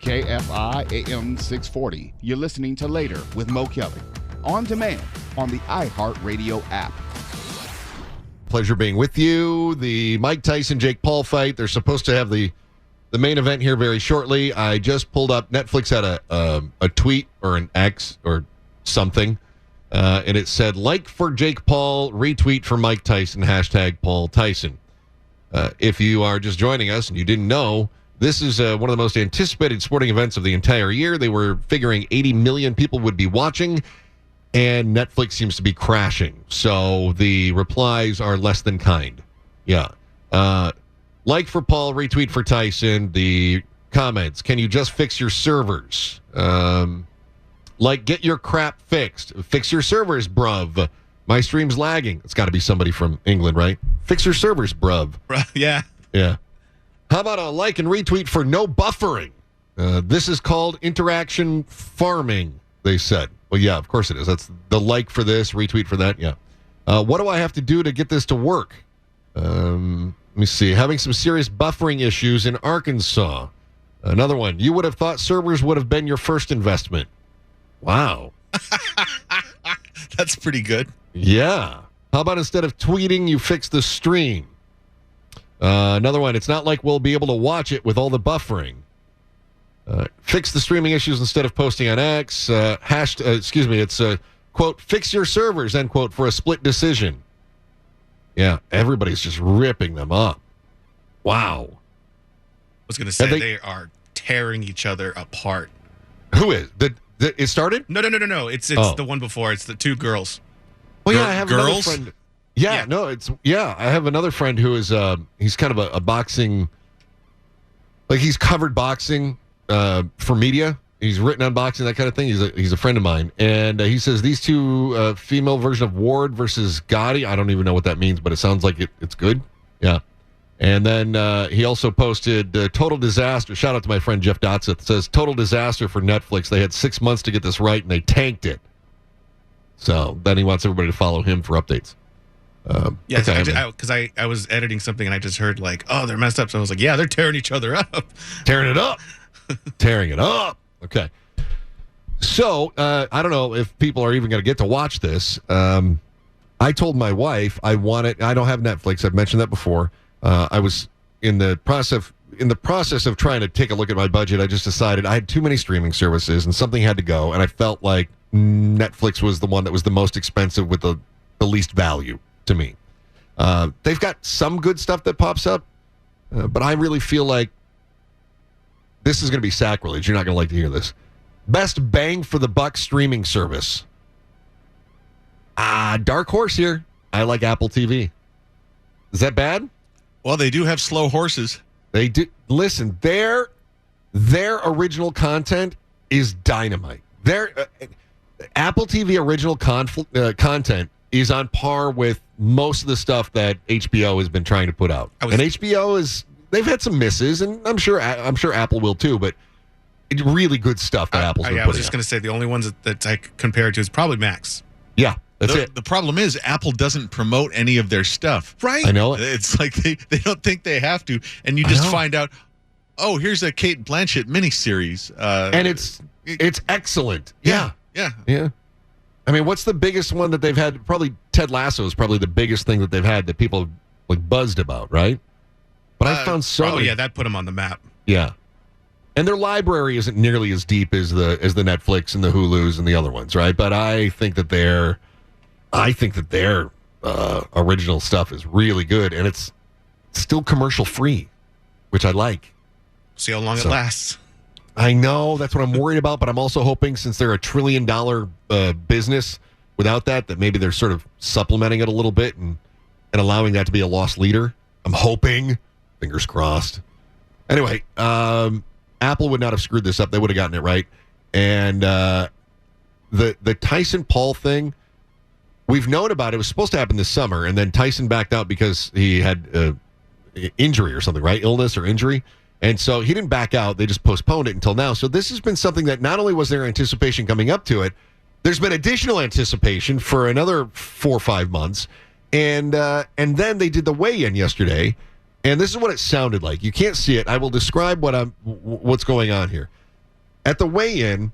KFI AM 640. You're listening to Later with Mo Kelly. On demand on the iHeartRadio app. Pleasure being with you. The Mike Tyson-Jake Paul fight. They're supposed to have the main event here very shortly. I just pulled up. Netflix had a tweet or an X or something, and it said, like for Jake Paul, retweet for Mike Tyson, #Paul Tyson. If you are just joining us and you didn't know, this is one of the most anticipated sporting events of the entire year. They were figuring 80 million people would be watching, and Netflix seems to be crashing. So the replies are less than kind. Yeah. Like for Paul, retweet for Tyson. The comments, can you just fix your servers? Like, get your crap fixed. Fix your servers, bruv. My stream's lagging. It's got to be somebody from England, right? Fix your servers, bruv. Yeah. Yeah. How about a like and retweet for no buffering? This is called interaction farming, they said. Well, yeah, of course it is. That's the like for this, retweet for that. Yeah. What do I have to do to get this to work? Let me see. Having some serious buffering issues in Arkansas. Another one. You would have thought servers would have been your first investment. Wow. That's pretty good. Yeah. How about instead of tweeting, you fix the stream? Another one. It's not like we'll be able to watch it with all the buffering. Fix the streaming issues instead of posting on X. It's quote, fix your servers, end quote, for a split decision. Yeah, everybody's just ripping them up. Wow. I was going to say they are tearing each other apart. Who is? It started? No. It's the one before. It's the two girls. Well, yeah, I have girls? another friend. Yeah, I have another friend who is, he's kind of a boxing, like he's covered boxing for media. He's written on boxing, that kind of thing. He's a friend of mine. And he says these two female version of Ward versus Gotti, I don't even know what that means, but it sounds like it's good. Yeah. And then he also posted total disaster. Shout out to my friend Jeff Dotseth. It says total disaster for Netflix. They had 6 months to get this right, and they tanked it. So then he wants everybody to follow him for updates. Yeah, because I was editing something and I just heard like, oh, they're messed up. So I was like, yeah, they're tearing each other up. Tearing it up. Tearing it up. Okay. So I don't know if people are even going to get to watch this. I told my wife I don't have Netflix. I've mentioned that before. I was in the process of trying to take a look at my budget. I just decided I had too many streaming services and something had to go. And I felt like Netflix was the one that was the most expensive with the least value to me. They've got some good stuff that pops up, but I really feel like this is going to be sacrilege. You're not going to like to hear this. Best bang for the buck streaming service. Dark horse here. I like Apple TV. Is that bad? Well, they do have slow horses. They do. Listen, their original content is dynamite. Their Apple TV original content is on par with most of the stuff that HBO has been trying to put out. And HBO they've had some misses, and I'm sure Apple will too, but it's really good stuff that Apple's been putting out. I was just going to say the only ones that I compare it to is probably Max. Yeah. That's it. The problem is Apple doesn't promote any of their stuff. Right. I know it. It's like they don't think they have to. And you just find out, oh, here's a Kate Blanchett miniseries. And it's excellent. Yeah. I mean, what's the biggest one that they've had? Probably Ted Lasso is probably the biggest thing that they've had that people have like buzzed about, right? But I found so many. Oh, yeah, that put them on the map. Yeah. And their library isn't nearly as deep as the Netflix and the Hulus and the other ones, right? But I think that their original stuff is really good, and it's still commercial free, which I like. See how long it lasts. I know that's what I'm worried about, but I'm also hoping since they're $1 trillion business, without that maybe they're sort of supplementing it a little bit and allowing that to be a loss leader. I'm hoping, fingers crossed. Anyway, Apple would not have screwed this up. They would have gotten it right. And the Tyson Paul thing, we've known about it. It was supposed to happen this summer, and then Tyson backed out because he had injury or something, right? Illness or injury. And so he didn't back out. They just postponed it until now. So this has been something that not only was there anticipation coming up to it, there's been additional anticipation for another 4 or 5 months. And then they did the weigh-in yesterday, and this is what it sounded like. You can't see it. I will describe what's going on here. At the weigh-in,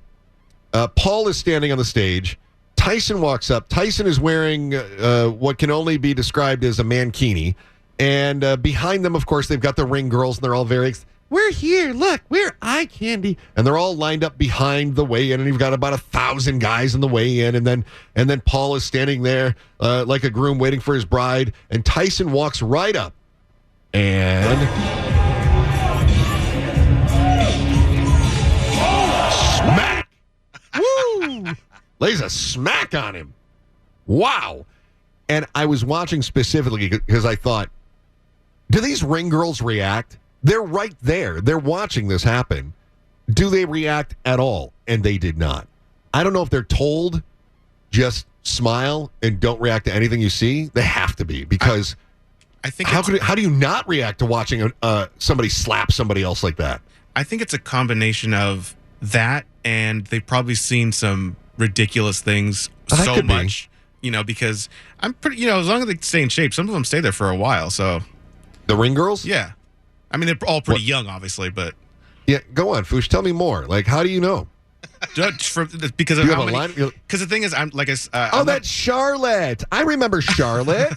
Paul is standing on the stage. Tyson walks up. Tyson is wearing what can only be described as a mankini. And behind them, of course, they've got the ring girls, and they're all very we're here, look, we're eye candy. And they're all lined up behind the weigh-in, and you've got about 1,000 guys in the weigh-in. And then Paul is standing there like a groom waiting for his bride. And Tyson walks right up and smack! Woo! Lays a smack on him. Wow. And I was watching specifically because I thought, do these ring girls react? They're right there. They're watching this happen. Do they react at all? And they did not. I don't know if they're told just smile and don't react to anything you see. They have to be, because I think how do you not react to watching somebody slap somebody else like that? I think it's a combination of that, and they've probably seen some ridiculous things so much, because I'm pretty, as long as they stay in shape, some of them stay there for a while. So the ring girls? Yeah. I mean, they're all pretty young, obviously, but yeah, go on, Foosh. Tell me more. Like, how do you know? Because of how many. Because the thing is, I'm like, that's Charlotte. I remember Charlotte.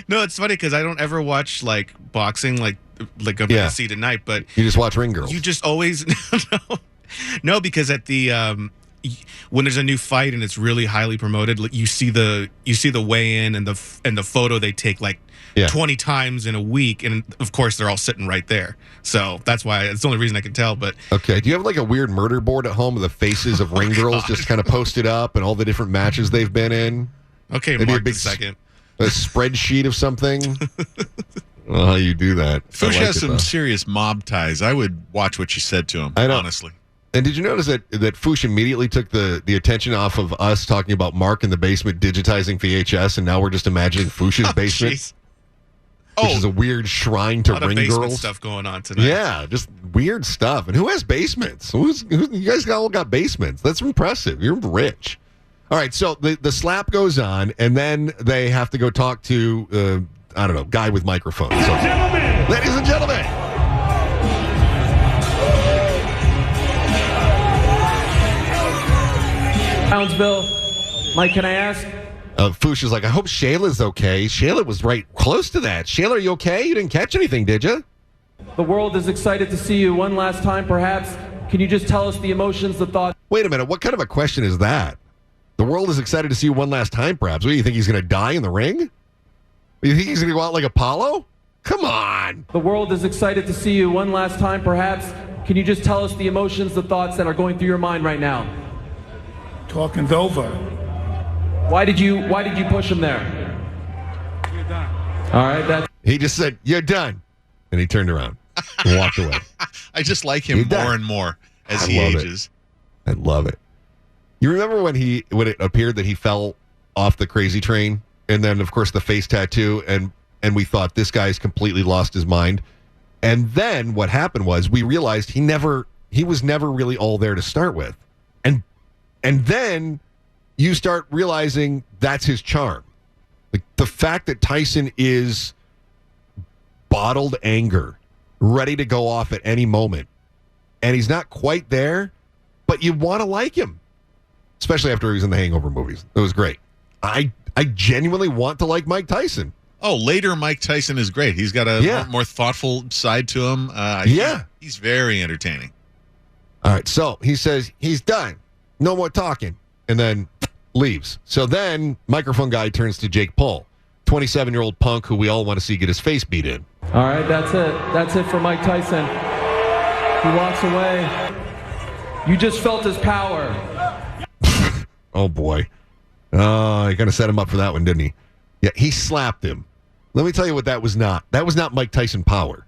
No, it's funny because I don't ever watch like boxing, like I'm going to see tonight. But you just watch ring girls. You just always no, because at the when there's a new fight and it's really highly promoted, you see the weigh-in and the photo they take like 20 times in a week, and of course they're all sitting right there. So that's why it's the only reason I can tell. But okay, do you have like a weird murder board at home with the faces of ring girls just kind of posted up and all the different matches they've been in? Okay, maybe Mark, a big second. A spreadsheet of something. Well, how you do that? Foosh has some serious mob ties. I would watch what you said to him. I know. Honestly. And did you notice that Foosh immediately took the attention off of us talking about Mark in the basement digitizing VHS, and now we're just imagining Foosh's basement? Geez. Which is a weird shrine to ring girls. Stuff going on tonight. Yeah, just weird stuff. And who has basements? You guys all got basements. That's impressive. You're rich. All right, so the slap goes on, and then they have to go talk to, I don't know, guy with microphone. Ladies and gentlemen. Brownsville. Mike, can I ask? Foosh is like, I hope Shayla's okay. Shayla was right close to that. Shayla, are you okay? You didn't catch anything, did you? The world is excited to see you one last time, perhaps. Can you just tell us the emotions, the thoughts? Wait a minute. What kind of a question is that? The world is excited to see you one last time, perhaps. What, do you think he's going to die in the ring? You think he's going to go out like Apollo? Come on. The world is excited to see you one last time, perhaps. Can you just tell us the emotions, the thoughts that are going through your mind right now? Talking's over. Why did you push him there? You're done. All right, he just said, "You're done," and he turned around and walked away. I just like him more and more as he ages. I love it. You remember when it appeared that he fell off the crazy train, and then of course the face tattoo, and we thought this guy's completely lost his mind, and then what happened was we realized he was never really all there to start with, and then you start realizing that's his charm. Like the fact that Tyson is bottled anger, ready to go off at any moment, and he's not quite there, but you want to like him, especially after he was in the Hangover movies. It was great. I genuinely want to like Mike Tyson. Oh, later Mike Tyson is great. He's got a more thoughtful side to him. He's very entertaining. All right, so he says he's done. No more talking. And then leaves. So then microphone guy turns to Jake Paul, 27-year-old punk who we all want to see get his face beat in. All right, that's it. That's it for Mike Tyson. He walks away. You just felt his power. Oh, boy. Oh, he kind of set him up for that one, didn't he? Yeah, he slapped him. Let me tell you what that was not. That was not Mike Tyson power.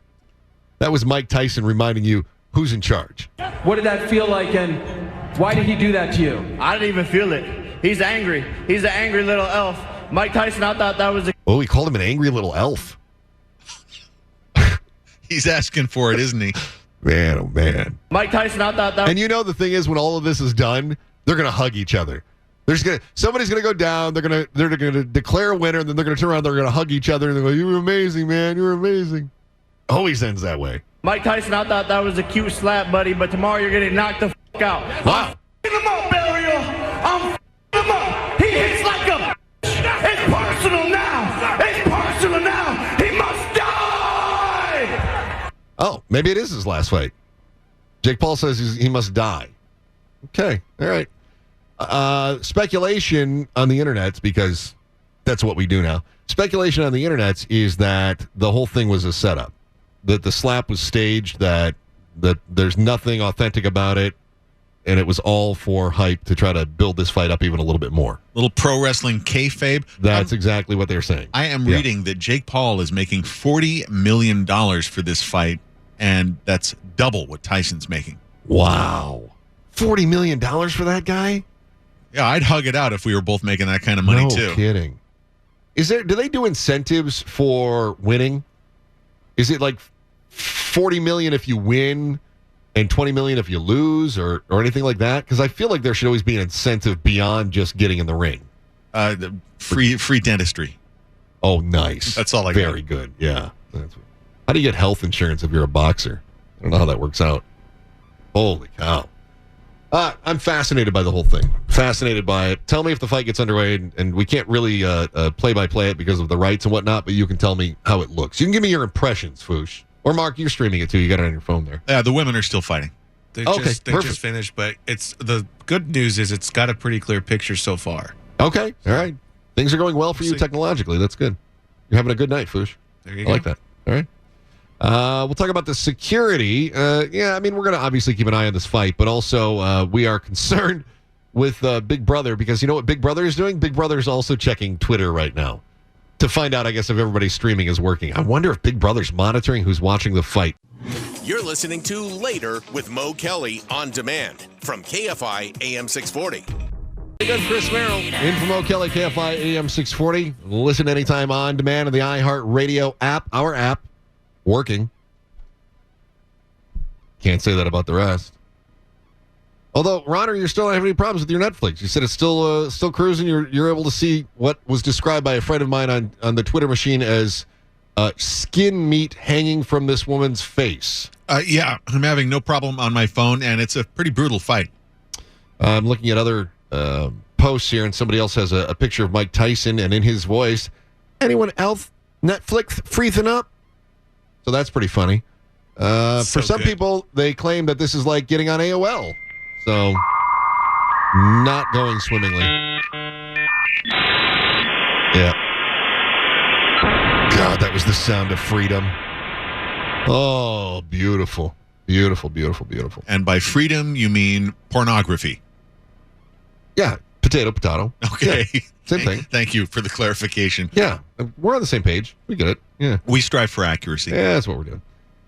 That was Mike Tyson reminding you who's in charge. What did that feel like, and why did he do that to you? I didn't even feel it. He's angry. He's an angry little elf. Mike Tyson, I thought that was Oh, he called him an angry little elf. He's asking for it, isn't he? Man, oh, man. Mike Tyson, I thought that And you know the thing is, when all of this is done, they're going to hug each other. Somebody's going to go down, they're going to declare a winner, and then they're going to turn around, they're going to hug each other, and they're going, "You're amazing, man. You're amazing." Always ends that way. Mike Tyson, I thought that was a cute slap, buddy, but tomorrow you're getting knocked the fuck out. Wow. I'm him up, Burial. I'm him up. He hits like a. It's personal now. It's personal now. He must die. Oh, maybe it is his last fight. Jake Paul says he must die. Okay, all right. Speculation on the internet, because that's what we do now. Speculation on the internet is that the whole thing was a setup, that the slap was staged, that there's nothing authentic about it, and it was all for hype to try to build this fight up even a little bit more. Little pro wrestling kayfabe. That's exactly what they're saying. I am reading that Jake Paul is making $40 million for this fight, and that's double what Tyson's making. Wow. $40 million for that guy? Yeah, I'd hug it out if we were both making that kind of money, too. No kidding. Do they do incentives for winning? Is it like $40 million if you win and $20 million if you lose, or anything like that? Because I feel like there should always be an incentive beyond just getting in the ring. The free dentistry. Oh, nice. That's all I got. Very good. Yeah. How do you get health insurance if you're a boxer? I don't know how that works out. Holy cow. I'm fascinated by the whole thing. Fascinated by it. Tell me if the fight gets underway, and we can't really play-by-play it because of the rights and whatnot, but you can tell me how it looks. You can give me your impressions, Foosh. Or, Mark, you're streaming it, too. You got it on your phone there. Yeah, the women are still fighting. They just finished, but the good news is it's got a pretty clear picture so far. Okay, all right. Things are going well for you technologically. That's good. You're having a good night, Foosh. There you go. I like that. All right. We'll talk about the security. We're going to obviously keep an eye on this fight, but also we are concerned with Big Brother, because you know what Big Brother is doing? Big Brother is also checking Twitter right now to find out, I guess, if everybody's streaming is working. I wonder if Big Brother's monitoring who's watching the fight. You're listening to Later with Mo Kelly on demand from KFI AM 640. Good, Chris Merrill. In from Mo Kelly, KFI AM 640. Listen anytime on demand on the iHeartRadio app. Our app. Working. Can't say that about the rest. Although, Ronner, you still don't have any problems with your Netflix. You said it's still cruising. You're able to see what was described by a friend of mine on the Twitter machine as skin meat hanging from this woman's face. Yeah, I'm having no problem on my phone, and it's a pretty brutal fight. I'm looking at other posts here, and somebody else has a picture of Mike Tyson, and in his voice, anyone else Netflix freezing up? So that's pretty funny. For some people, they claim that this is like getting on AOL. So, not going swimmingly. Yeah. God, that was the sound of freedom. Oh, beautiful. Beautiful, beautiful, beautiful. And by freedom, you mean pornography. Yeah, potato. Okay. Yeah, same thing. Thank you for the clarification. Yeah, we're on the same page. We get it. Yeah. We strive for accuracy. Yeah, that's what we're doing.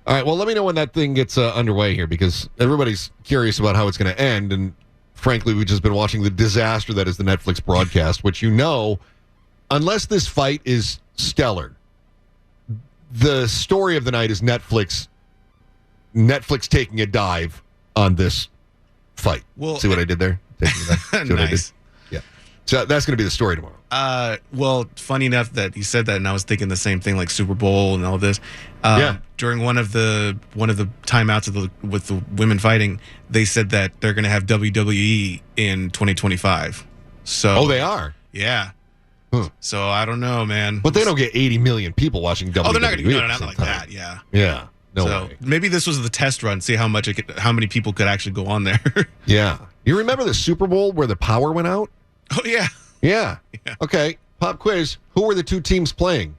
All right, well, let me know when that thing gets underway here, because everybody's curious about how it's going to end, and frankly, we've just been watching the disaster that is the Netflix broadcast, which, unless this fight is stellar, the story of the night is Netflix taking a dive on this fight. Well, see what I did there? Taking a dive. See what I did? Yeah. So that's going to be the story tomorrow. Well, funny enough that you said that, and I was thinking the same thing, like Super Bowl and all this. During one of the timeouts with the women fighting, they said that they're going to have WWE in 2025. So they are. Yeah. Huh. So I don't know, man. But they don't get 80 million people watching WWE. Oh, they're not going to not like that. Yeah. Yeah. No so way. Maybe this was the test run. See how many people could actually go on there. Yeah. You remember the Super Bowl where the power went out? Oh yeah. Yeah. Okay. Pop quiz. Who were the two teams playing?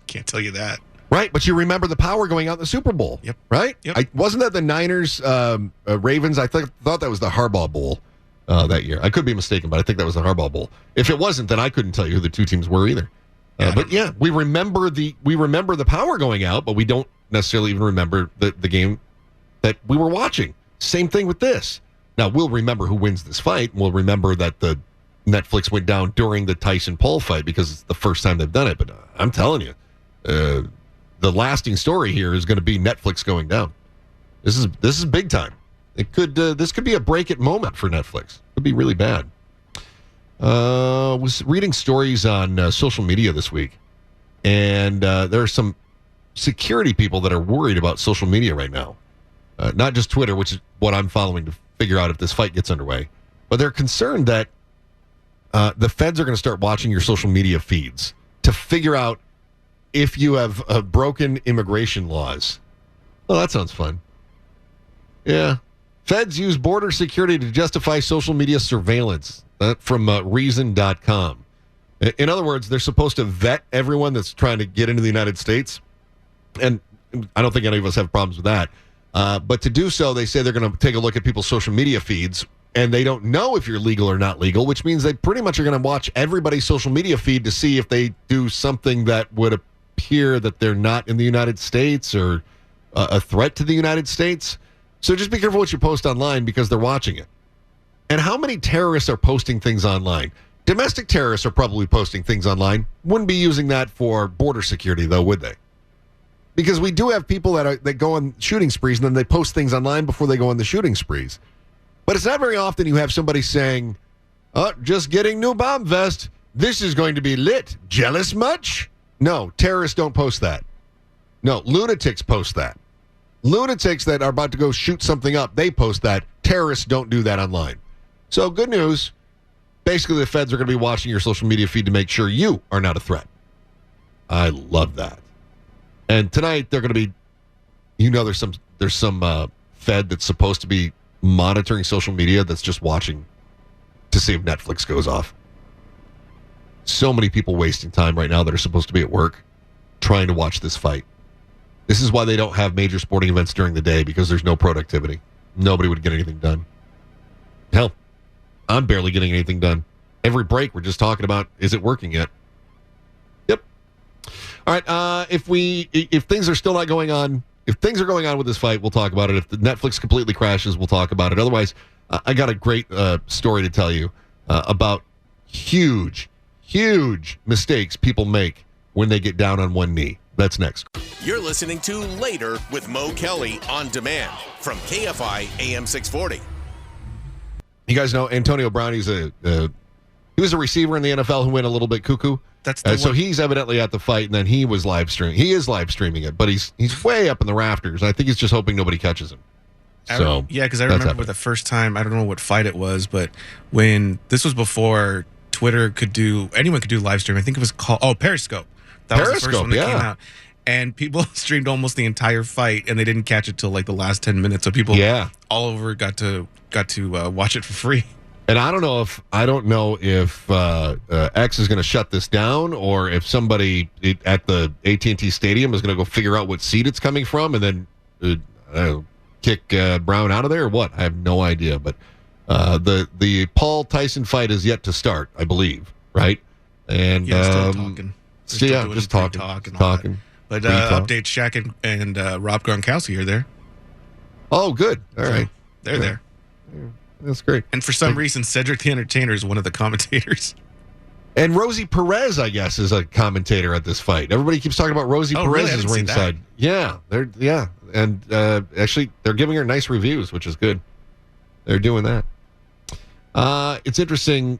Can't tell you that. Right, but you remember the power going out in the Super Bowl. Yep. Right? Yep. Wasn't that the Niners, Ravens? I thought that was the Harbaugh Bowl that year. I could be mistaken, but I think that was the Harbaugh Bowl. If it wasn't, then I couldn't tell you who the two teams were either. But yeah, we remember the power going out, but we don't necessarily even remember the game that we were watching. Same thing with this. Now, we'll remember who wins this fight, and we'll remember that the Netflix went down during the Tyson-Paul fight because it's the first time they've done it. But I'm telling you, the lasting story here is going to be Netflix going down. This is big time. This could be a break-it moment for Netflix. It could be really bad. Was reading stories on social media this week, and there are some security people that are worried about social media right now. Not just Twitter, which is what I'm following to figure out if this fight gets underway, but they're concerned that the feds are going to start watching your social media feeds to figure out if you have broken immigration laws. Oh, that sounds fun. Yeah. Feds use border security to justify social media surveillance. From Reason.com. In other words, they're supposed to vet everyone that's trying to get into the United States. And I don't think any of us have problems with that. But to do so, they say they're going to take a look at people's social media feeds, and they don't know if you're legal or not legal, which means they pretty much are going to watch everybody's social media feed to see if they do something that would appear that they're not in the United States or a threat to the United States. So just be careful what you post online because they're watching it. And how many terrorists are posting things online? Domestic terrorists are probably posting things online. Wouldn't be using that for border security, though, would they? Because we do have people that go on shooting sprees and then they post things online before they go on the shooting sprees. But it's not very often you have somebody saying, "Oh, just getting new bomb vest. This is going to be lit. Jealous much?" No, terrorists don't post that. No, lunatics post that. Lunatics that are about to go shoot something up, they post that. Terrorists don't do that online. So good news. Basically, the feds are going to be watching your social media feed to make sure you are not a threat. I love that. And tonight they're going to be, there's some fed that's supposed to be monitoring social media that's just watching to see if Netflix goes off. So many people wasting time right now that are supposed to be at work trying to watch this fight. This is why they don't have major sporting events during the day, because there's no productivity. Nobody would get anything done. Hell, I'm barely getting anything done. Every break we're just talking about, is it working yet? Yep. All right, if things are still not going on, if things are going on with this fight, we'll talk about it. If the Netflix completely crashes, we'll talk about it. Otherwise, I got a great story to tell you about huge mistakes people make when they get down on one knee. That's next. You're listening to Later with Mo Kelly on demand from KFI AM 640. You guys know Antonio Brown. He was a receiver in the NFL who went a little bit cuckoo. That's the so he's evidently at the fight, and then he was live streaming. He is live streaming it, but he's way up in the rafters. I think he's just hoping nobody catches him. So because I remember the first time, I don't know what fight it was, but when this was before Twitter anyone could do live stream. I think it was called Periscope. That was the first one that came out. And people streamed almost the entire fight, and they didn't catch it till like the last 10 minutes. So people all over got to watch it for free. And I don't know if X is going to shut this down, or if somebody at the AT&T Stadium is going to go figure out what seat it's coming from, and then kick Brown out of there, or what? I have no idea. But the Paul Tyson fight is yet to start, I believe. Right? And still talking. Just talking. But update Shaq and Rob Gronkowski are there. Oh, good. All right. They're there. Yeah, that's great. And for some reason, Cedric the Entertainer is one of the commentators. And Rosie Perez, I guess, is a commentator at this fight. Everybody keeps talking about Rosie Perez's ringside. Yeah, and actually, they're giving her nice reviews, which is good. They're doing that. It's interesting.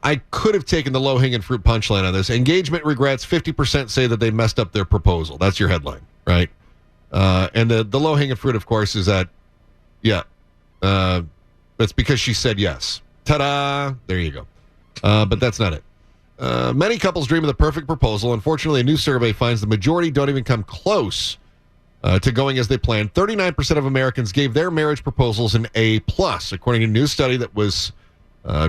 I could have taken the low-hanging fruit punchline on this. Engagement regrets, 50% say that they messed up their proposal. That's your headline, right? And the low-hanging fruit, of course, is that, that's because she said yes. Ta-da! There you go. But that's not it. Many couples dream of the perfect proposal. Unfortunately, a new survey finds the majority don't even come close to going as they planned. 39% of Americans gave their marriage proposals an A+, according to a new study that was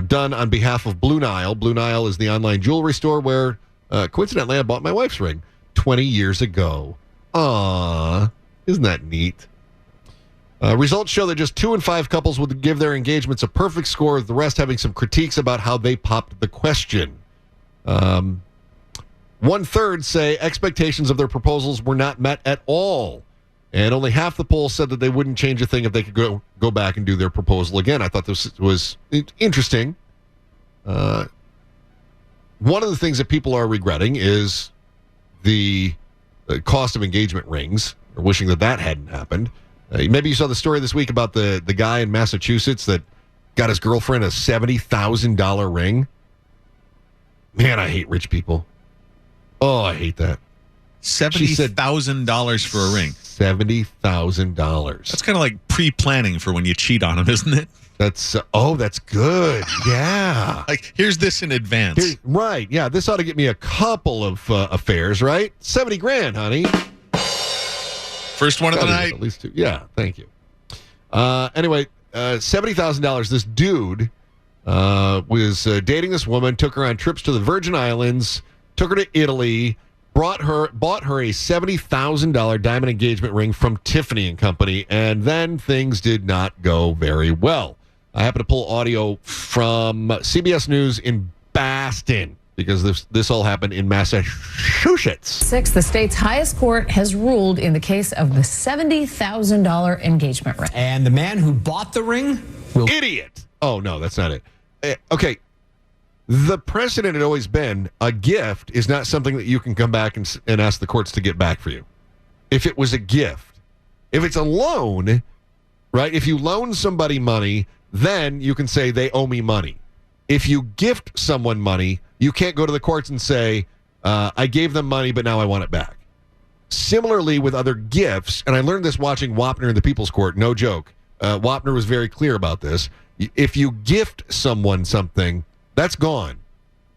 done on behalf of Blue Nile. Blue Nile is the online jewelry store where, coincidentally, I bought my wife's ring 20 years ago. Aww, isn't that neat? Results show that just 2 in 5 couples would give their engagements a perfect score, with the rest having some critiques about how they popped the question. 1/3 say expectations of their proposals were not met at all. And only half the poll said that they wouldn't change a thing if they could go back and do their proposal again. I thought this was interesting. One of the things that people are regretting is the cost of engagement rings, or wishing that hadn't happened. Maybe you saw the story this week about the guy in Massachusetts that got his girlfriend a $70,000 ring. Man, I hate rich people. Oh, I hate that. $70,000 for a ring. $70,000. That's kind of like pre-planning for when you cheat on them, isn't it? That's that's good. Yeah. Like, here's this in advance. Right. Yeah. This ought to get me a couple of affairs, right? $70,000, honey. First one of the night. At least two. Yeah. Thank you. Anyway, $70,000. This dude was dating this woman, took her on trips to the Virgin Islands, took her to Italy, bought her a $70,000 diamond engagement ring from Tiffany & Company, and then things did not go very well. I happen to pull audio from CBS News in Boston because this all happened in Massachusetts. The state's highest court has ruled in the case of the $70,000 engagement ring. And the man who bought the ring will... Idiot! Oh, no, that's not it. Okay. The precedent had always been a gift is not something that you can come back and ask the courts to get back for you. If it was a gift. If it's a loan, right? If you loan somebody money, then you can say they owe me money. If you gift someone money, you can't go to the courts and say, I gave them money, but now I want it back. Similarly with other gifts, and I learned this watching Wapner in the People's Court, no joke. Wapner was very clear about this. If you gift someone something, that's gone.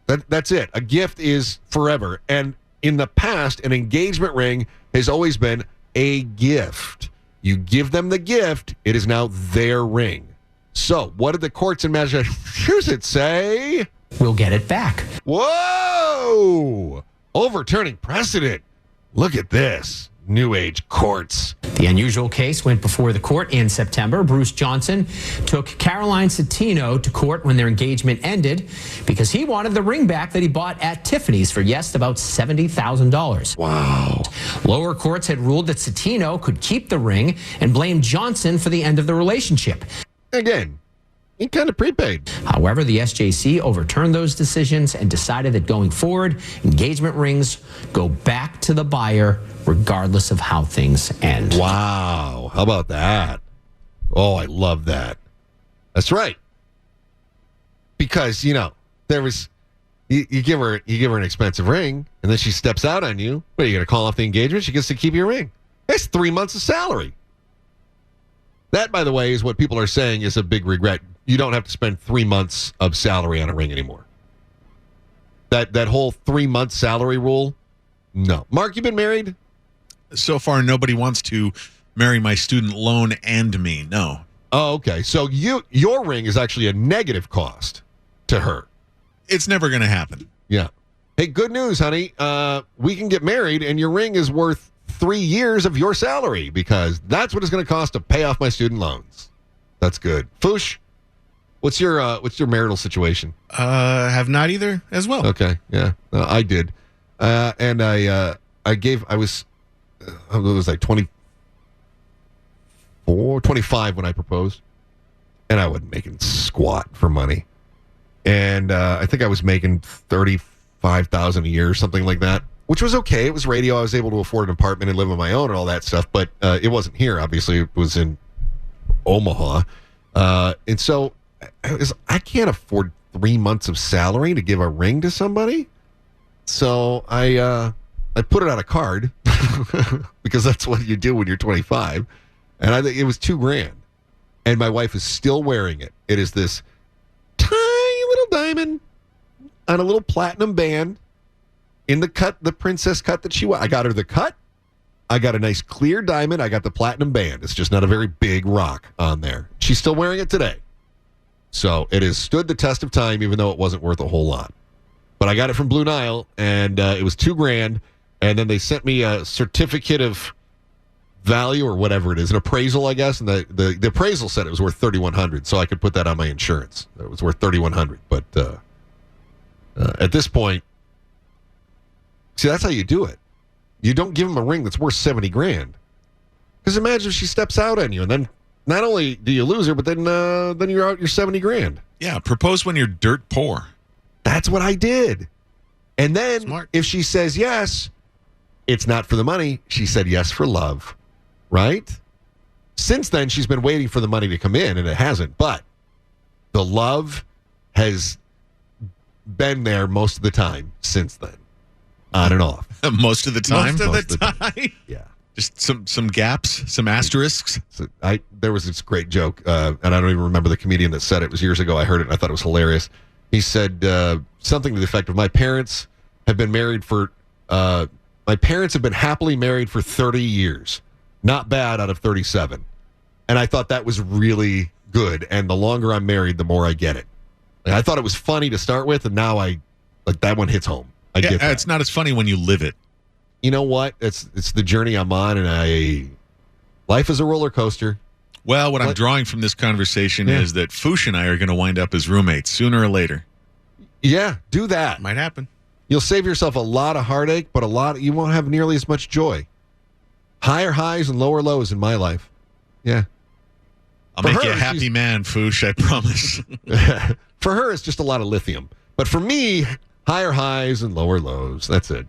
That's it. A gift is forever. And in the past, an engagement ring has always been a gift. You give them the gift, it is now their ring. So, what did the courts in Massachusetts say? We'll get it back. Whoa! Overturning precedent. Look at this. New age courts. The unusual case went before the court in September. Bruce Johnson took Caroline Citino to court when their engagement ended because he wanted the ring back that he bought at Tiffany's for, yes, about $70,000. Wow. Lower courts had ruled that Citino could keep the ring and blamed Johnson for the end of the relationship. Again, he kind of prepaid. However, the SJC overturned those decisions and decided that going forward, engagement rings go back to the buyer regardless of how things end. Wow. How about that? Oh, I love that. That's right. Because, there was you give her an expensive ring and then she steps out on you. What, are you going to call off the engagement? She gets to keep your ring. That's 3 months of salary. That, by the way, is what people are saying is a big regret. You don't have to spend 3 months of salary on a ring anymore. That whole 3 month salary rule, no. Mark, you been married? So far, nobody wants to marry my student loan and me. No. Oh, okay. So your ring is actually a negative cost to her. It's never going to happen. Yeah. Hey, good news, honey. We can get married, and your ring is worth 3 years of your salary because that's what it's going to cost to pay off my student loans. That's good. Foosh, what's your marital situation? Have not either as well. Okay, yeah, I did, and I was like 24, 25 when I proposed, and I wasn't making squat for money, and I think I was making $35,000 a year or something like that. Which was okay. It was radio. I was able to afford an apartment and live on my own and all that stuff. But it wasn't here. Obviously, it was in Omaha. And so I can't afford 3 months of salary to give a ring to somebody. So I put it on a card because that's what you do when you're 25. And I think it was $2,000. And my wife is still wearing it. It is this tiny little diamond on a little platinum band. In the cut, the princess cut that she wore. I got her the cut. I got a nice clear diamond. I got the platinum band. It's just not a very big rock on there. She's still wearing it today. So it has stood the test of time, even though it wasn't worth a whole lot. But I got it from Blue Nile, and it was $2,000. And then they sent me a certificate of value or whatever it is, an appraisal, I guess. And the appraisal said it was worth $3,100, so I could put that on my insurance. It was worth $3,100. But at this point, see, that's how you do it. You don't give them a ring that's worth $70,000. Because imagine if she steps out on you, and then not only do you lose her, but then you're out your $70,000. Yeah, propose when you're dirt poor. That's what I did. And then Smart. If she says yes, it's not for the money. She said yes for love, right? Since then, she's been waiting for the money to come in, and it hasn't. But the love has been there most of the time since then. on and off. Most of the time? Most of the time. Yeah. Just some gaps, some asterisks. So there was this great joke, and I don't even remember the comedian that said it. It was years ago. I heard it, and I thought it was hilarious. He said something to the effect of, my parents have been happily married for 30 years. Not bad out of 37. And I thought that was really good, and the longer I'm married, the more I get it. And I thought it was funny to start with, and now that one hits home. I get that. It's not as funny when you live it. You know what? It's the journey I'm on, and life is a roller coaster. Well, what I'm drawing from this conversation is that Foosh and I are going to wind up as roommates sooner or later. Yeah, do that. Might happen. You'll save yourself a lot of heartache, but you won't have nearly as much joy. Higher highs and lower lows in my life. Yeah. I'll make you a happy man, Foosh, I promise. For her, it's just a lot of lithium. But for me, higher highs and lower lows. That's it.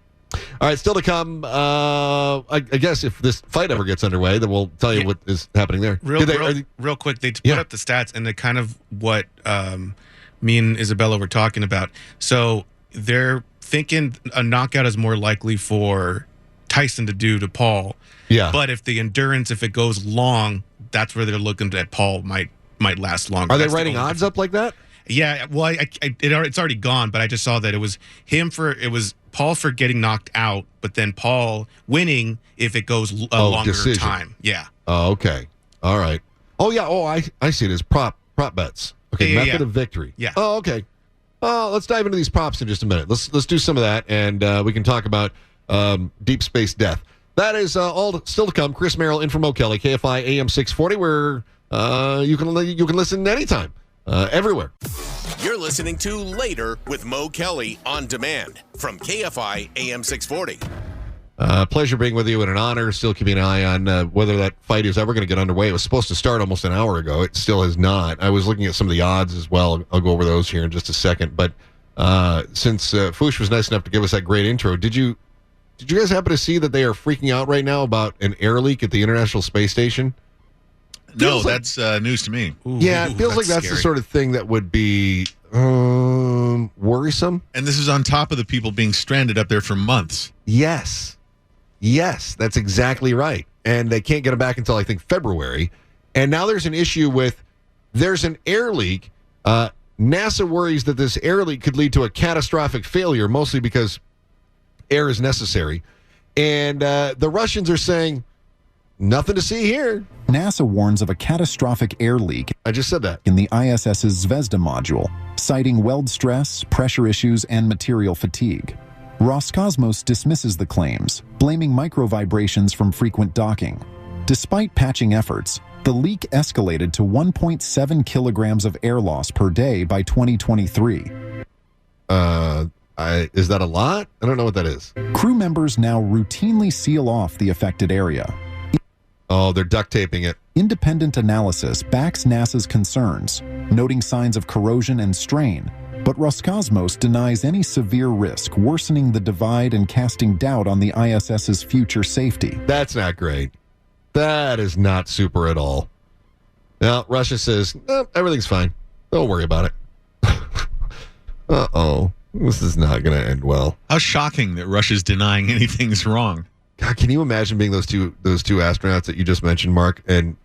All right, still to come. I guess if this fight ever gets underway, then we'll tell you what is happening there. Real quick, they put up the stats, and they're kind of what me and Isabella were talking about. So they're thinking a knockout is more likely for Tyson to do to Paul. Yeah. But if the endurance, if it goes long, that's where they're looking at Paul might last longer. Are they writing odds up like that? Yeah. Well, it's already gone, but I just saw that it was Paul for getting knocked out, but then Paul winning if it goes a longer time. Yeah. Oh, okay. All right. Oh, yeah. Oh, I see it as prop bets. Okay, method of victory. Yeah. Oh, okay. Let's dive into these props in just a minute. Let's do some of that, and we can talk about deep space death. That is all still to come. Chris Merrill in from O'Kelly, KFI AM 640, where you can listen anytime, everywhere. You're listening to Later with Mo Kelly on demand from KFI AM 640. Pleasure being with you, and an honor. Still keeping an eye on whether that fight is ever going to get underway. It was supposed to start almost an hour ago. It still has not. I was looking at some of the odds as well. I'll go over those here in just a second. But since Foosh was nice enough to give us that great intro, did you guys happen to see that they are freaking out right now about an air leak at the International Space Station? No, that's news to me. Ooh, it feels like that's scary. The sort of thing that would be worrisome. And this is on top of the people being stranded up there for months. Yes, that's exactly right. And they can't get them back until, I think, February. And now there's an issue there's an air leak. NASA worries that this air leak could lead to a catastrophic failure, mostly because air is necessary. And the Russians are saying, nothing to see here. NASA warns of a catastrophic air leak. I just said that. In the ISS's Zvezda module, citing weld stress, pressure issues, and material fatigue. Roscosmos dismisses the claims, blaming microvibrations from frequent docking. Despite patching efforts, the leak escalated to 1.7 kilograms of air loss per day by 2023. Is that a lot? I don't know what that is. Crew members now routinely seal off the affected area. Oh, they're duct taping it. Independent analysis backs NASA's concerns, noting signs of corrosion and strain, but Roscosmos denies any severe risk, worsening the divide and casting doubt on the ISS's future safety. That's not great. That is not super at all. Now, Russia says, everything's fine. Don't worry about it. Uh-oh. This is not going to end well. How shocking that Russia's denying anything's wrong. God, can you imagine being those two astronauts that you just mentioned, Mark, and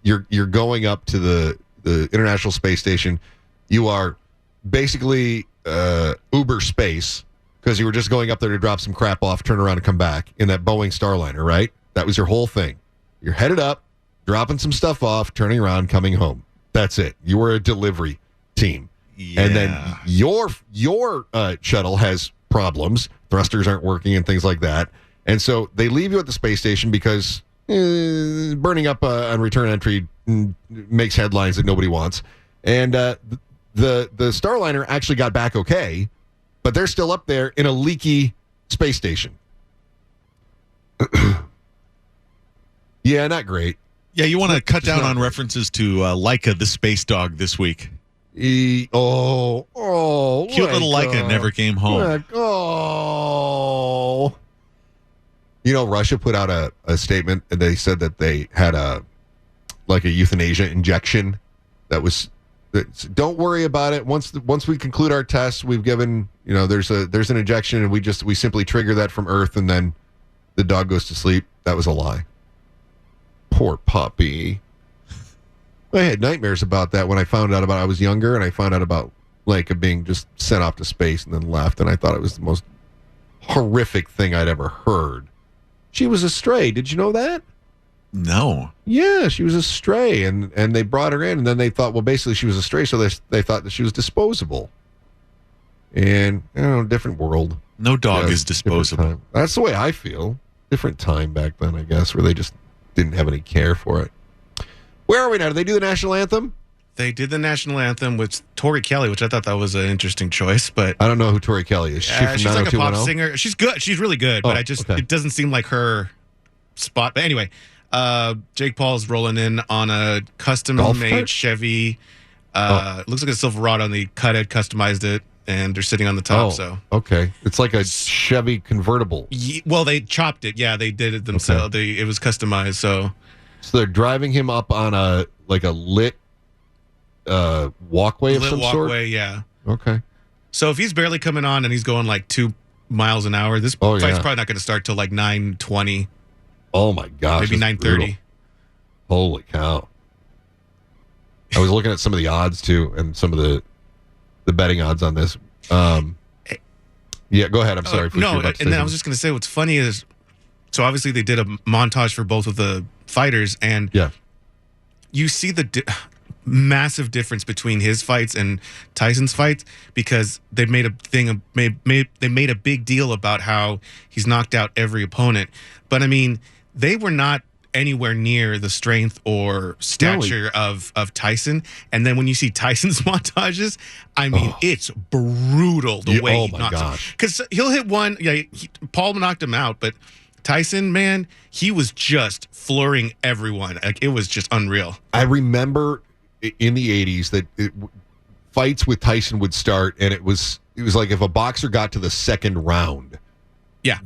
you're going up to the International Space Station. You are basically Uber space because you were just going up there to drop some crap off, turn around and come back in that Boeing Starliner, right? That was your whole thing. You're headed up, dropping some stuff off, turning around, coming home. That's it. You were a delivery team. Yeah. And then your shuttle has problems. Thrusters aren't working and things like that. And so they leave you at the space station because burning up on return entry makes headlines that nobody wants. And the Starliner actually got back okay, but they're still up there in a leaky space station. Yeah, not great. Yeah, you want to cut down on references to Laika the space dog this week. Cute little Laika never came home. You know, Russia put out a statement, and they said that they had a euthanasia injection that was Don't worry about it. Once we conclude our tests, we've given, there's an injection, and we simply trigger that from Earth, and then the dog goes to sleep. That was a lie. Poor puppy. I had nightmares about that when I found out about I was younger, and I found out about Leica being just sent off to space and then left, and I thought it was the most horrific thing I'd ever heard. She was a stray. Did you know that? No. Yeah, she was a stray, and they brought her in, and then they thought, well, basically she was a stray, so they thought that she was disposable. And, different world. No dog is disposable. That's the way I feel. Different time back then, I guess, where they just didn't have any care for it. Where are we now? Did they do the national anthem? They did the national anthem with Tori Kelly, which I thought that was an interesting choice. But I don't know who Tori Kelly is. She's like a pop singer. She's good. She's really good. But it doesn't seem like her spot. But anyway, Jake Paul's rolling in on a custom-made Chevy. It looks like a Silverado, and they cut it, customized it, and they're sitting on the top. So okay, it's like a Chevy convertible. Well, they chopped it. Yeah, they did it themselves. Okay. It was customized. So they're driving him up on a lit walkway of some sort? Yeah. Okay. So if he's barely coming on and he's going like 2 miles an hour, this fight's probably not going to start till like 9:20. Oh my gosh. Maybe 9:30. Holy cow. I was looking at some of the odds too, and some of the betting odds on this. Yeah, go ahead. I'm sorry. Then I was just going to say what's funny is, so obviously they did a montage for both of the fighters, and you see the massive difference between his fights and Tyson's fights, because they made they made a big deal about how he's knocked out every opponent. But I mean, they were not anywhere near the strength or stature of Tyson. And then when you see Tyson's montages, I mean, it's brutal the way he knocks him. Because he'll hit one. Yeah, Paul knocked him out, but Tyson, man, he was just flooring everyone. Like, it was just unreal. I remember in the 80s that fights with Tyson would start, and it was like if a boxer got to the second round,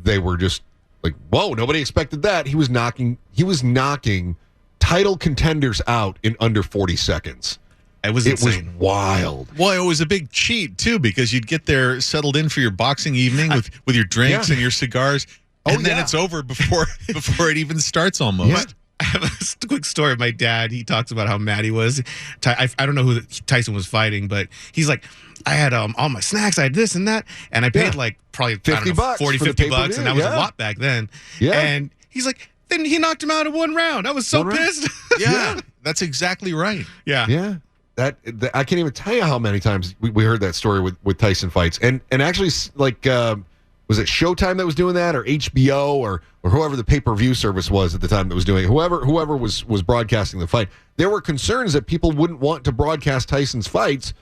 they were just like, whoa, nobody expected that. He was knocking title contenders out in under 40 seconds. It was insane. Wild. Well, it was a big cheat too, because you'd get there settled in for your boxing evening with your drinks and your cigars, and then it's over before it even starts almost. Yeah. I have a quick story of my dad. He talks about how mad he was. I don't know who Tyson was fighting, but he's like, I had all my snacks, I had this and that, and I paid like probably $50, $40-$50, and that was a lot back then. Yeah. And he's like, then he knocked him out in one round. I was so pissed. Yeah, that's exactly right. Yeah. Yeah. That I can't even tell you how many times we heard that story with Tyson fights. And actually, like, was it Showtime that was doing that, or HBO, or whoever the pay-per-view service was at the time that was doing it? Whoever was broadcasting the fight, there were concerns that people wouldn't want to broadcast Tyson's fights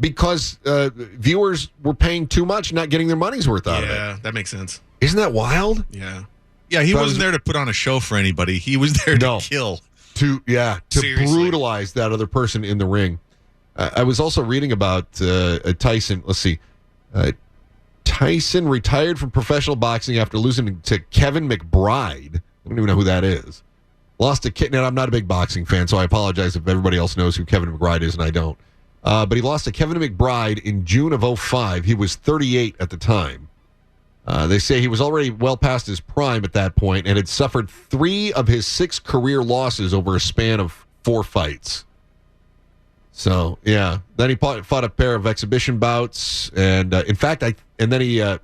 because viewers were paying too much, not getting their money's worth out of it. Yeah, that makes sense. Isn't that wild? Yeah. Yeah, he wasn't there to put on a show for anybody. He was there to kill. To brutalize that other person in the ring. I was also reading about Tyson. Let's see. Tyson retired from professional boxing after losing to Kevin McBride. I don't even know who that is. Lost to Kitten. I'm not a big boxing fan, so I apologize if everybody else knows who Kevin McBride is and I don't. But he lost to Kevin McBride in June of 2005. He was 38 at the time. They say he was already well past his prime at that point and had suffered 3 of his 6 career losses over a span of 4 fights. So, yeah. Then he fought a pair of exhibition bouts. And, in fact, then he had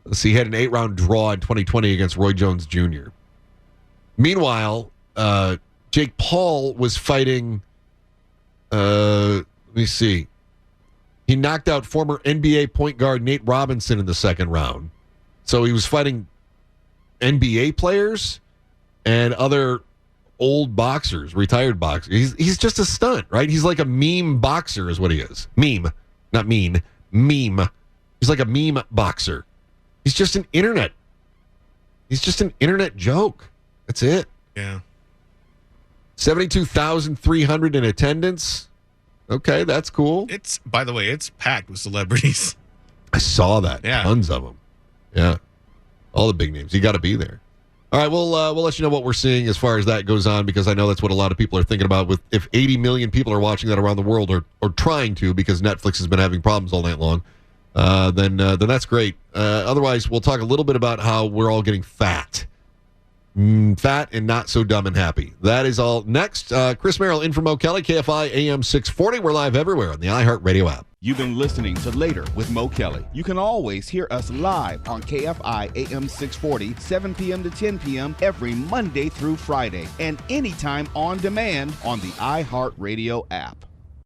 an 8-round draw in 2020 against Roy Jones Jr. Meanwhile, Jake Paul was fighting, let me see. He knocked out former NBA point guard Nate Robinson in the second round. So he was fighting NBA players and other old boxers, retired boxers. He's just a stunt, right? He's like a meme boxer is what he is. Meme, not mean. Meme. He's like a meme boxer. He's just an internet joke. That's it. Yeah. 72,300 in attendance. Okay, that's cool. By the way, it's packed with celebrities. I saw that. Yeah. Tons of them. Yeah. All the big names. You got to be there. All right, we'll let you know what we're seeing as far as that goes on, because I know that's what a lot of people are thinking about. With if 80 million people are watching that around the world, or trying to, because Netflix has been having problems all night long, then that's great. Otherwise, we'll talk a little bit about how we're all getting fat. Fat and not so dumb and happy. That is all next. Chris Merrill in for Mo Kelly, KFI AM 640. We're live everywhere on the iHeartRadio app. You've been listening to Later with Mo Kelly. You can always hear us live on KFI AM 640, 7 p.m. to 10 p.m. every Monday through Friday, and anytime on demand on the iHeartRadio app.